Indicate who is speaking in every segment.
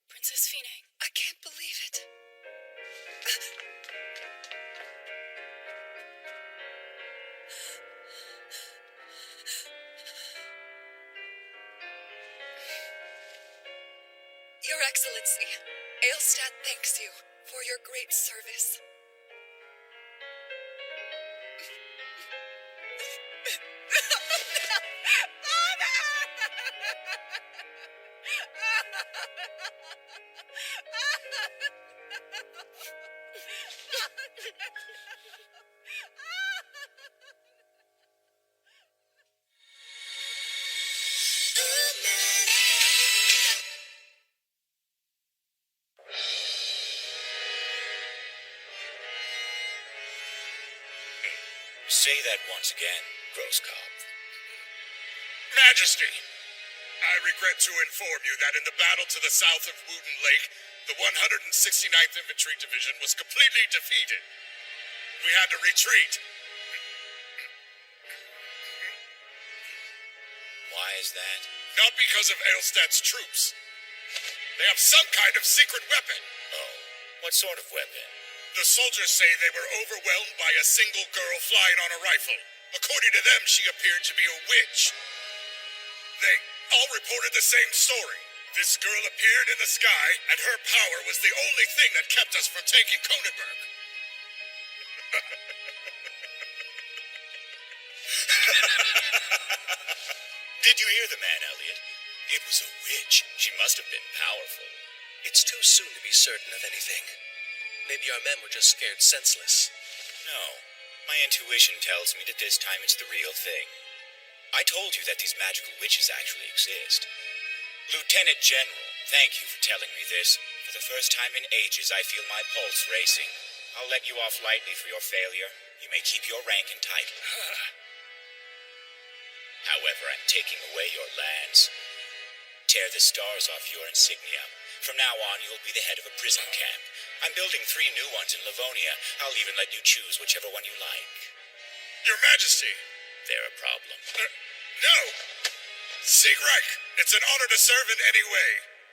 Speaker 1: Princess Fine, I can't believe it. Your Excellency, Aelstad thanks you for your great service.
Speaker 2: Say that once again, Grosskopf.
Speaker 3: Majesty, I regret to inform you that in the battle to the south of Wooden Lake, the 169th Infantry Division was completely defeated. We had to retreat.
Speaker 2: Why is that?
Speaker 3: Not because of Aelstad's troops. They have some kind of secret weapon.
Speaker 2: Oh, what sort of weapon?
Speaker 3: The soldiers say they were overwhelmed by a single girl flying on a rifle. According to them, she appeared to be a witch. They all reported the same story. This girl appeared in the sky, and her power was the only thing that kept us from taking Kronenberg.
Speaker 2: Did you hear the man, Elliot? It was a witch. She must have been powerful.
Speaker 4: It's too soon to be certain of anything. Maybe our men were just scared senseless.
Speaker 2: No. My intuition tells me that this time it's the real thing. I told you that these magical witches actually exist. Lieutenant General, thank you for telling me this. For the first time in ages, I feel my pulse racing. I'll let you off lightly for your failure. You may keep your rank and title. However, I'm taking away your lands. Tear the stars off your insignia. From now on, you'll be the head of a prison camp. I'm building 3 new ones in Livonia. I'll even let you choose whichever one you like.
Speaker 3: Your Majesty!
Speaker 2: They're a problem.
Speaker 3: No! Siegreich, it's an honor to serve in any way.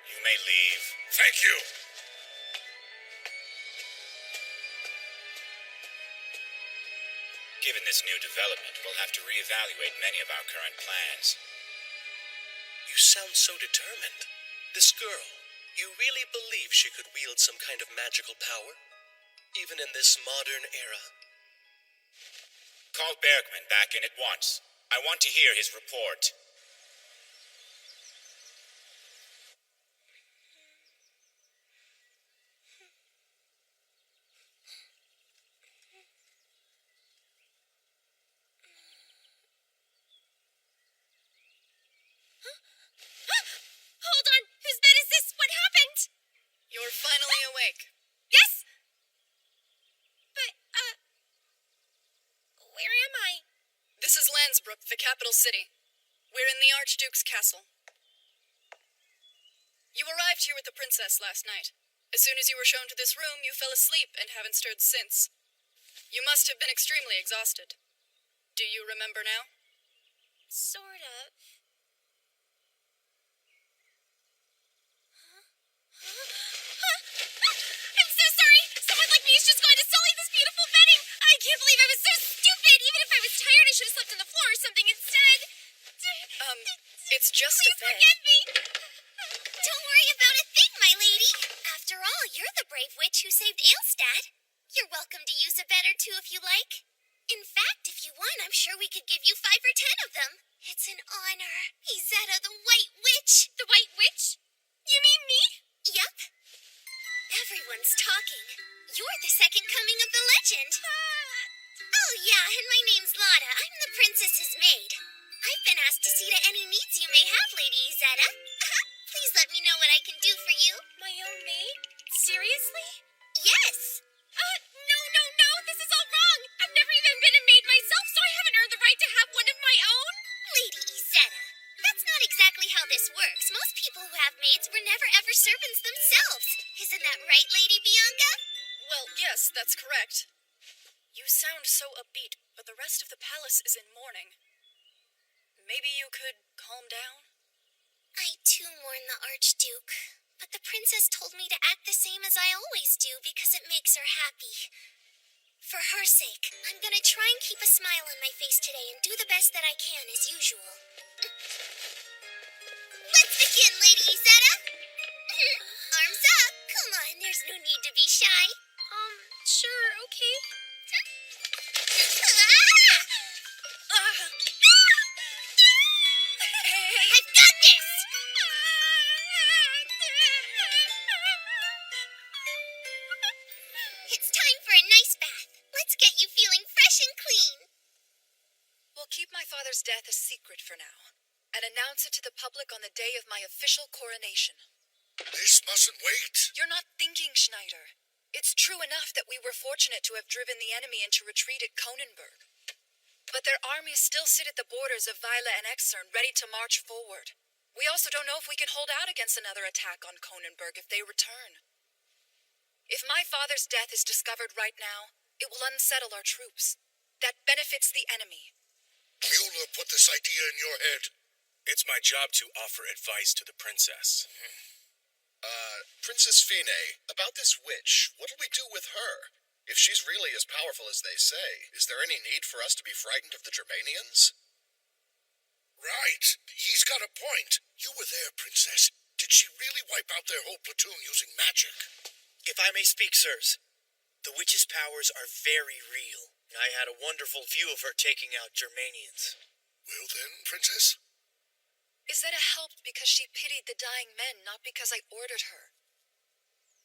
Speaker 2: You may leave.
Speaker 3: Thank you.
Speaker 2: Given this new development, we'll have to reevaluate many of our current plans.
Speaker 4: You sound so determined. This girl, you really believe she could wield some kind of magical power? Even in this modern era?
Speaker 2: Call Bergman back in at once. I want to hear his report.
Speaker 1: Hold on! Whose bed is this? What happened? You're finally awake. Yes? But, where am I? This is Landsbrook, the capital city. We're in the Archduke's castle. You arrived here with the princess last night. As soon as you were shown to this room, you fell asleep and haven't stirred since. You must have been extremely exhausted. Do you remember now? Sort of. I'm so sorry! Someone like me is just going to sully this beautiful bedding! I can't believe I was so stupid! Even if I was tired, I should have slept on the floor or something instead. It's just a bed. Please forgive me!
Speaker 5: Don't worry about a thing, my lady. After all, you're the brave witch who saved Aelstad. You're welcome to use a bed or two if you like. In fact, if you want, I'm sure we could give you 5 or 10 of them. It's an honor. Izetta the White Witch.
Speaker 1: The White Witch? You mean me?
Speaker 5: Yup. Everyone's talking. You're the second coming of the legend. Oh, yeah, and my name's Lotta. I'm the princess's maid. I've been asked to see to any needs you may have, Lady Izetta. Please let me know what I can do for you.
Speaker 1: My own maid? Seriously?
Speaker 5: Yes.
Speaker 1: No, this is all wrong. I've never even been a maid myself, so I haven't earned the right to have one of my own.
Speaker 5: Lady Izetta, that's not exactly how this works. Most people who have maids were never ever servants themselves. Isn't that right, Lady Bianca?
Speaker 1: Well, yes, that's correct. You sound so upbeat, but the rest of the palace is in mourning. Maybe you could calm down?
Speaker 5: I too mourn the Archduke, but the princess told me to act the same as I always do because it makes her happy. For her sake, I'm gonna try and keep a smile on my face today and do the best that I can as usual. Let's begin, Lady Izetta. Arms up. Come on, there's no need to be shy.
Speaker 6: Sure, okay.
Speaker 5: I've got this! It's time for a nice bath. Let's get you feeling fresh and clean.
Speaker 1: We'll keep my father's death a secret for now, and announce it to the public on the day of my official coronation.
Speaker 3: This mustn't wait.
Speaker 1: You're not thinking, Schneider. It's true enough that we were fortunate to have driven the enemy into retreat at Kronenberg. But their armies still sit at the borders of Weile and Exern, ready to march forward. We also don't know if we can hold out against another attack on Kronenberg if they return. If my father's death is discovered right now, it will unsettle our troops. That benefits the enemy.
Speaker 3: Mueller put this idea in your head.
Speaker 7: It's my job to offer advice to the princess.
Speaker 8: Princess Fine, about this witch, what'll we do with her? If she's really as powerful as they say, is there any need for us to be frightened of the Germanians?
Speaker 3: Right. He's got a point. You were there, Princess. Did she really wipe out their whole platoon using magic?
Speaker 4: If I may speak, sirs, the witch's powers are very real. I had a wonderful view of her taking out Germanians.
Speaker 3: Well then, Princess?
Speaker 1: Izetta helped because she pitied the dying men, not because I ordered her.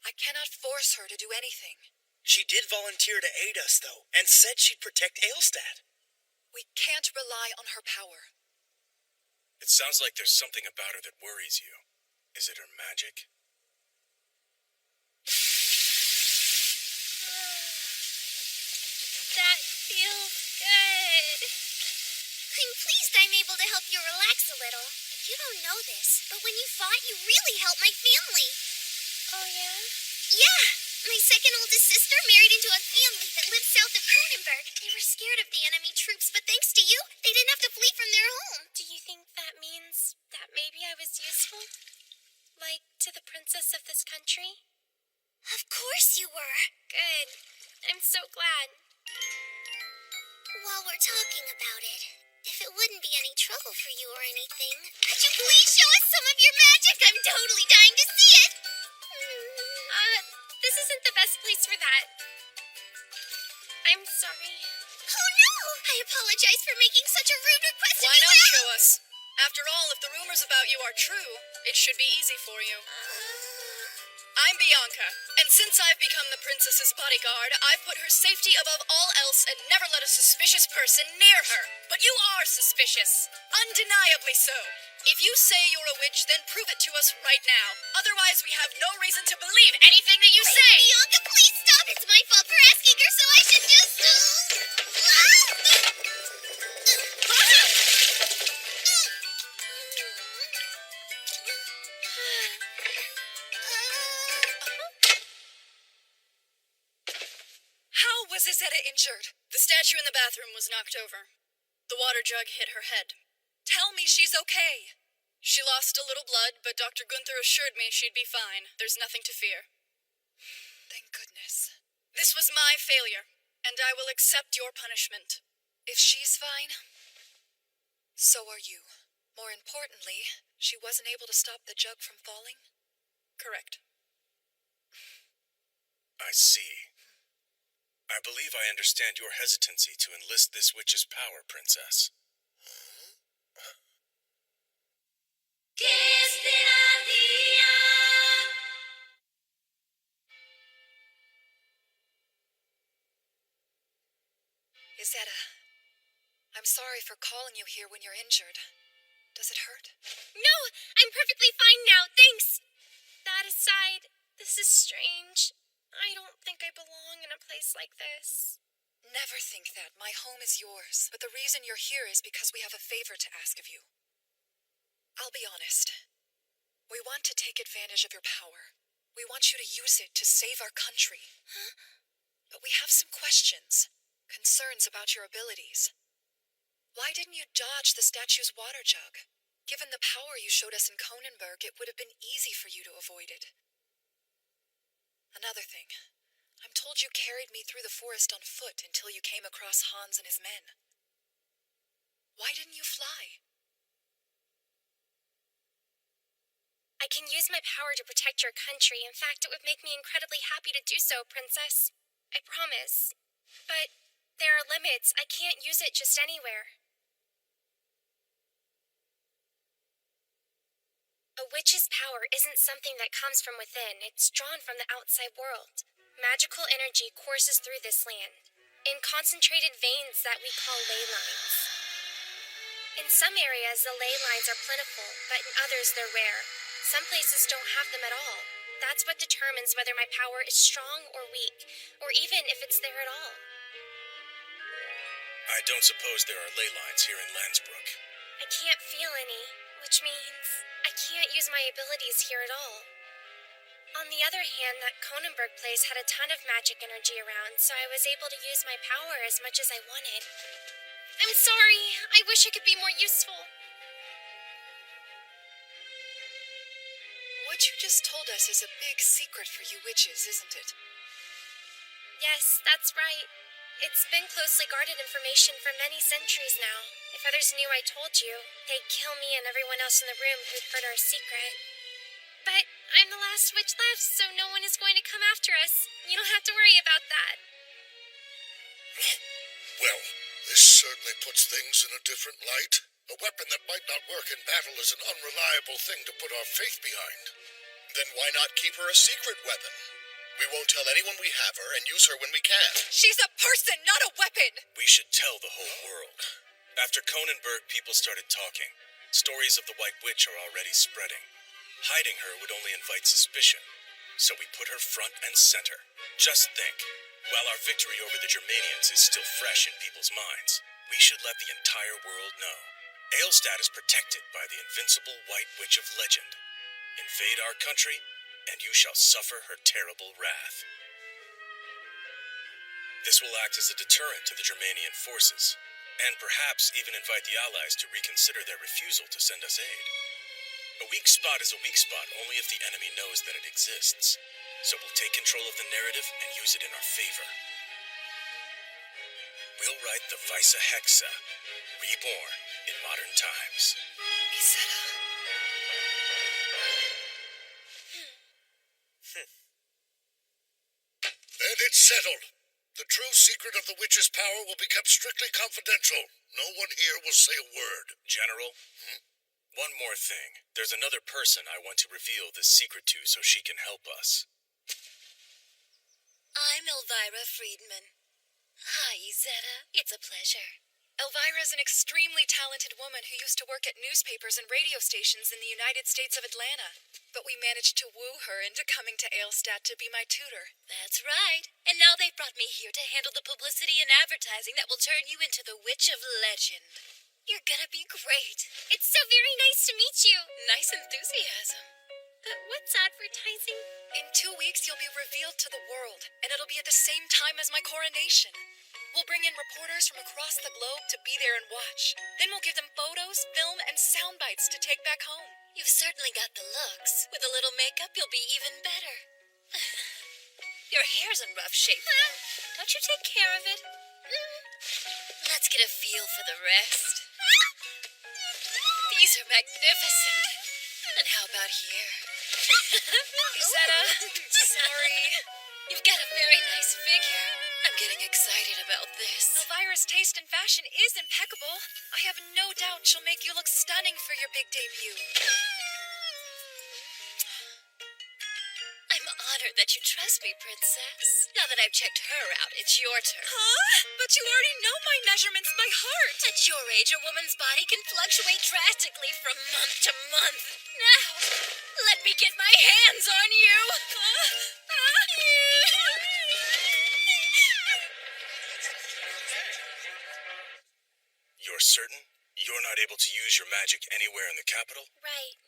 Speaker 1: I cannot force her to do anything.
Speaker 4: She did volunteer to aid us, though, and said she'd protect Aelstad.
Speaker 1: We can't rely on her power.
Speaker 7: It sounds like there's something about her that worries you. Is it her magic?
Speaker 6: That feels good.
Speaker 5: I'm pleased I'm able to help you relax a little. You don't know this, but when you fought, you really helped my family.
Speaker 6: Oh, yeah?
Speaker 5: Yeah, my second oldest sister married into a family that lived south of Kronenberg. They were scared of the enemy troops, but thanks to you, they didn't have to flee from their home.
Speaker 6: Do you think that means that maybe I was useful? Like, to the princess of this country?
Speaker 5: Of course you were.
Speaker 6: Good. I'm so glad.
Speaker 5: While we're talking about it, if it wouldn't be any trouble for you or anything, could you please show us some of your magic? I'm totally dying to see it.
Speaker 6: This isn't the best place for that. I'm sorry.
Speaker 5: Oh no! I apologize for making such a rude request of
Speaker 1: Why
Speaker 5: you.
Speaker 1: not show us? After all, if the rumors about you are true, it should be easy for you. I'm Bianca, and since I've become the princess's bodyguard, I've put her safety above all else and never let a suspicious person near her. But you are suspicious. Undeniably so. If you say you're a witch, then prove it to us right now. Otherwise, we have no reason to believe anything that you say.
Speaker 5: Bianca, please stop. It's my fault for asking her, so I should just...
Speaker 1: How was Izetta injured? The statue in the bathroom was knocked over. The water jug hit her head. Tell me she's okay. She lost a little blood, but Dr. Gunther assured me she'd be fine. There's nothing to fear. Thank goodness. This was my failure, and I will accept your punishment. If she's fine, so are you. More importantly, she wasn't able to stop the jug from falling? Correct.
Speaker 7: I see. I believe I understand your hesitancy to enlist this witch's power, Princess.
Speaker 1: Izetta, I'm sorry for calling you here when you're injured. Does it hurt?
Speaker 6: No, I'm perfectly fine now, thanks. That aside, this is strange. I don't think I belong in a place like this.
Speaker 1: Never think that. My home is yours. But the reason you're here is because we have a favor to ask of you. I'll be honest. We want to take advantage of your power. We want you to use it to save our country.
Speaker 6: Huh?
Speaker 1: But we have some questions, concerns about your abilities. Why didn't you dodge the statue's water jug? Given the power you showed us in Conenberg, it would have been easy for you to avoid it. Another thing. I'm told you carried me through the forest on foot until you came across Hans and his men. Why didn't you fly?
Speaker 6: I can use my power to protect your country. In fact, it would make me incredibly happy to do so, Princess. I promise. But there are limits. I can't use it just anywhere. A witch's power isn't something that comes from within. It's drawn from the outside world. Magical energy courses through this land, in concentrated veins that we call ley lines. In some areas, the ley lines are plentiful, but in others they're rare. Some places don't have them at all. That's what determines whether my power is strong or weak, or even if it's there at all.
Speaker 7: I don't suppose there are ley lines here in Landsbrook.
Speaker 6: I can't feel any, which means I can't use my abilities here at all. On the other hand, that Conenberg place had a ton of magic energy around, so I was able to use my power as much as I wanted. I'm sorry. I wish I could be more useful.
Speaker 1: What you just told us is a big secret for you witches, isn't it?
Speaker 6: Yes, that's right. It's been closely guarded information for many centuries now. If others knew I told you, they'd kill me and everyone else in the room who'd heard our secret. But I'm the last witch left, so no one is going to come after us. You don't have to worry about that.
Speaker 3: Well, this certainly puts things in a different light. A weapon that might not work in battle is an unreliable thing to put our faith behind.
Speaker 8: Then why not keep her a secret weapon? We won't tell anyone we have her and use her when we can.
Speaker 1: She's a person, not a weapon!
Speaker 7: We should tell the whole world. After Conenberg, people started talking. Stories of the White Witch are already spreading. Hiding her would only invite suspicion, so we put her front and center. Just think, while our victory over the Germanians is still fresh in people's minds, we should let the entire world know. Aelstad is protected by the invincible White Witch of legend. Invade our country, and you shall suffer her terrible wrath. This will act as a deterrent to the Germanian forces, and perhaps even invite the Allies to reconsider their refusal to send us aid. A weak spot is a weak spot only if the enemy knows that it exists, so we'll take control of the narrative and use it in our favor. We'll write the Weisse Hexe, reborn in modern times.
Speaker 1: Isetta.
Speaker 3: Then it's settled. The true secret of the witch's power will be kept strictly confidential. No one here will say a word.
Speaker 7: General, one more thing. There's another person I want to reveal this secret to so she can help us.
Speaker 9: I'm Elvira Friedman. Hi, Izetta. It's a pleasure.
Speaker 1: Elvira is an extremely talented woman who used to work at newspapers and radio stations in the United States of Atlanta. But we managed to woo her into coming to Aelstad to be my tutor.
Speaker 9: That's right. And now they've brought me here to handle the publicity and advertising that will turn you into the Witch of Legend. You're gonna be great.
Speaker 6: It's so very nice to meet you.
Speaker 9: Nice enthusiasm.
Speaker 6: But what's advertising?
Speaker 1: In 2 weeks, you'll be revealed to the world, and it'll be at the same time as my coronation. We'll bring in reporters from across the globe to be there and watch. Then we'll give them photos, film, and sound bites to take back home.
Speaker 9: You've certainly got the looks. With a little makeup, you'll be even better. Your hair's in rough shape, though. Don't you take care of it? Let's get a feel for the rest. These are magnificent. And how about here?
Speaker 1: Izetta, sorry.
Speaker 9: You've got a very nice figure. I'm getting excited about this.
Speaker 1: Elvira's taste in fashion is impeccable. I have no doubt she'll make you look stunning for your big debut.
Speaker 9: I'm honored that you trust me, Princess. Now that I've checked her out, it's your turn.
Speaker 1: Huh? But you already know my measurements by heart.
Speaker 9: At your age, a woman's body can fluctuate drastically from month to month. Now, let me get my hands on you.
Speaker 7: You're certain you're not able to use your magic anywhere in the capital?
Speaker 6: Right.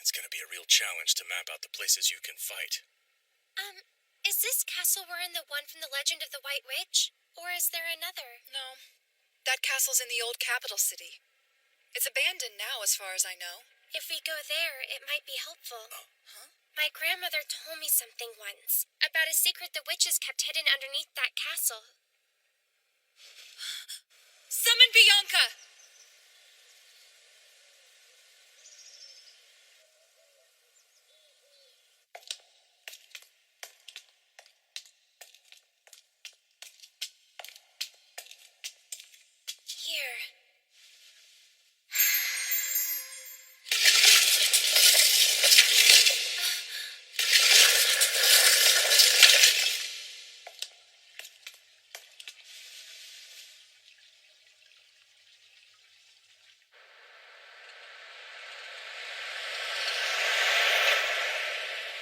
Speaker 7: It's gonna be a real challenge to map out the places you can fight.
Speaker 6: Is this castle we're in the one from the Legend of the White Witch? Or is there another?
Speaker 1: No. That castle's in the old capital city. It's abandoned now, as far as I know.
Speaker 6: If we go there, it might be helpful.
Speaker 1: Huh?
Speaker 6: My grandmother told me something once about a secret the witches kept hidden underneath that castle.
Speaker 1: Summon Bianca!
Speaker 6: Here.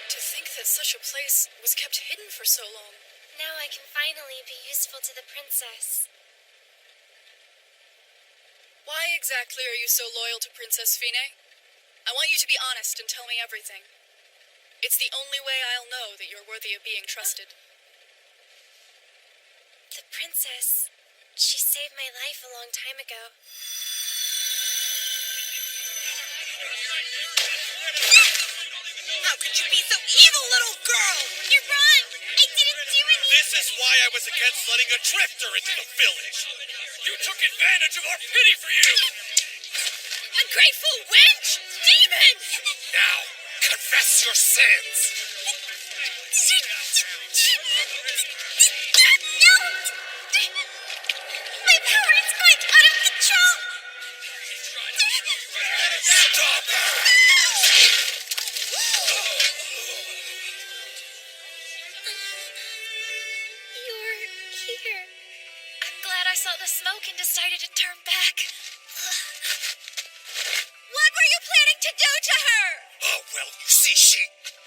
Speaker 1: To think that such a place was kept hidden for so long.
Speaker 6: Now I can finally be useful to the princess.
Speaker 1: Why exactly are you so loyal to Princess Fine? I want you to be honest and tell me everything. It's the only way I'll know that you're worthy of being trusted.
Speaker 6: The princess, she saved my life a long time ago.
Speaker 10: How could you be so evil, little girl?
Speaker 5: You're wrong. I didn't do anything.
Speaker 3: This is why I was against letting a drifter into the village. You took advantage of our pity for you.
Speaker 1: Ungrateful wench! Demon!
Speaker 3: Now, confess your sins.
Speaker 5: No! My power is quite out of control.
Speaker 3: Stop her!
Speaker 6: You're here. I'm glad I saw the smoke and decided to turn back.
Speaker 5: What were you planning to do to her?
Speaker 3: Oh, well, you see,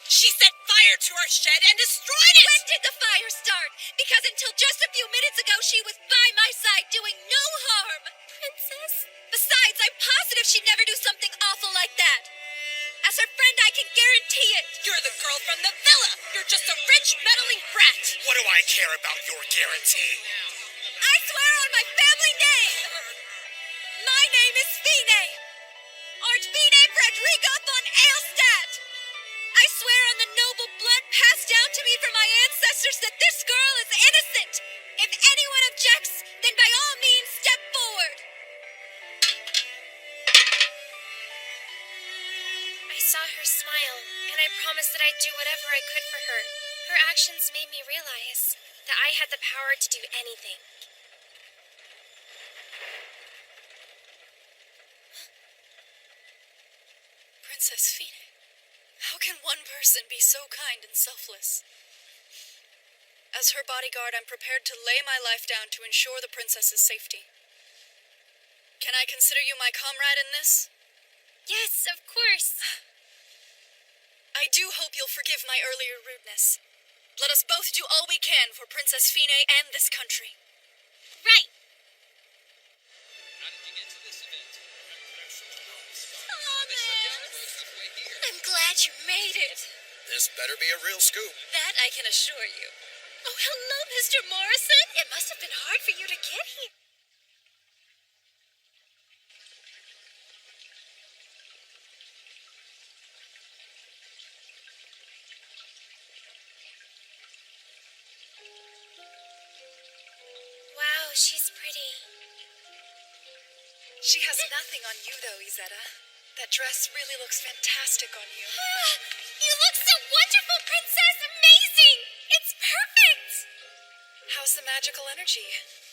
Speaker 10: She set fire to our shed and destroyed it!
Speaker 5: When did the fire start? Because until just a few minutes ago, she was by my side doing no harm.
Speaker 6: Princess?
Speaker 5: Besides, I'm positive she'd never do something awful like that. As her friend, I can guarantee it.
Speaker 10: You're the girl from the villa! You're just a rich, meddling brat!
Speaker 3: what do I care about your guarantee?
Speaker 5: I swear on my family name. My name is Fine. Archfine Frederica von Aelstadt. I swear on the noble blood passed down to me from my ancestors that this girl is innocent. If anyone objects, then by all means step forward.
Speaker 6: I saw her smile, and I promised that I'd do whatever I could for her. Her actions made me realize that I had the power to do anything.
Speaker 1: Princess Fine, how can one person be so kind and selfless? As her bodyguard, I'm prepared to lay my life down to ensure the princess's safety. Can I consider you my comrade in this?
Speaker 6: Yes, of course.
Speaker 1: I do hope you'll forgive my earlier rudeness. Let us both do all we can for Princess Fine and this country.
Speaker 5: Right. I'm glad you made it.
Speaker 8: This better be a real scoop.
Speaker 9: That I can assure you.
Speaker 5: Oh, hello, Mr. Morrison. It must have been hard for you to get here.
Speaker 6: Wow, she's pretty.
Speaker 1: She has nothing on you, though, Izetta. That dress really looks fantastic on you.
Speaker 5: You look so wonderful, Princess. Amazing. It's perfect.
Speaker 1: How's the magical energy?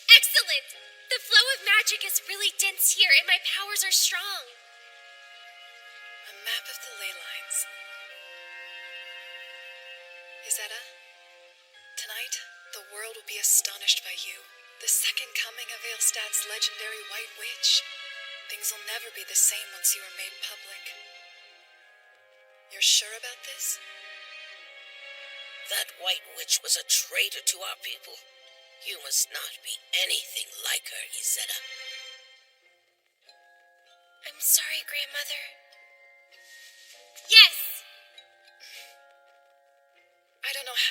Speaker 6: Excellent! The flow of magic is really dense here, and my powers are strong.
Speaker 1: A map of the ley lines. Izetta, tonight, the world will be astonished by you. The second coming of Aelstadt's legendary White Witch. Things will never be the same once you are made public. You're sure about this?
Speaker 10: That White Witch was a traitor to our people. You must not be anything like her, Izetta.
Speaker 6: I'm sorry, Grandmother.
Speaker 5: Yeah,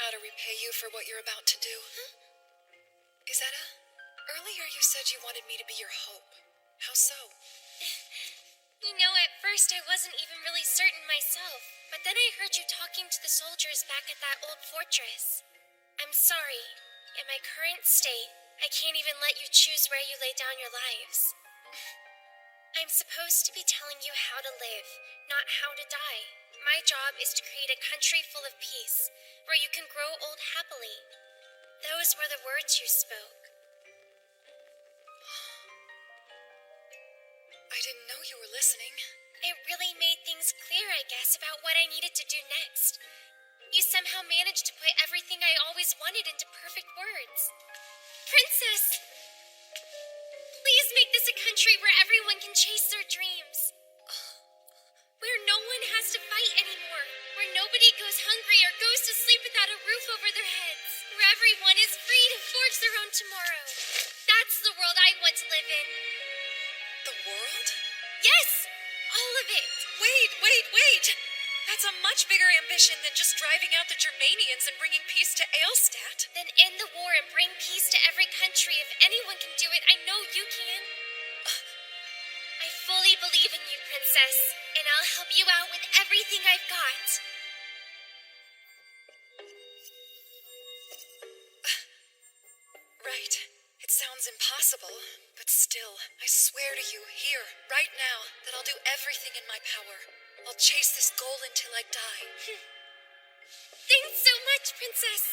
Speaker 1: how to repay you for what you're about to do. Izetta, earlier you said you wanted me to be your hope. How so?
Speaker 6: You know, at first I wasn't even really certain myself, but then I heard you talking to the soldiers back at that old fortress. I'm sorry. In my current state, I can't even let you choose where you lay down your lives. I'm supposed to be telling you how to live, not how to die. My job is to create a country full of peace, where you can grow old happily. Those were the words you spoke.
Speaker 1: I didn't know you were listening.
Speaker 6: It really made things clear, I guess, about what I needed to do next. You somehow managed to put everything I always wanted into perfect words. Princess! Please make this a country where everyone can chase their dreams. Where no one has to fight anymore. Where nobody goes hungry or goes to sleep without a roof over their heads. Where everyone is free to forge their own tomorrow. That's the world I want to live in.
Speaker 1: The world?
Speaker 6: Yes! All of it!
Speaker 1: Wait! That's a much bigger ambition than just driving out the Germanians and bringing peace to Aelstadt.
Speaker 6: Then end the war and bring peace to every country. If anyone can do it, I know you can. I fully believe in you, Princess, and I'll help you out with everything I've got.
Speaker 1: Right. It sounds impossible, but still, I swear to you, here, right now, that I'll do everything in my power. I'll chase this goal until I die.
Speaker 6: Thanks so much, Princess.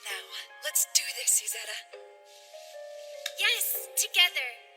Speaker 1: Now, let's do this, Izetta.
Speaker 6: Yes, together.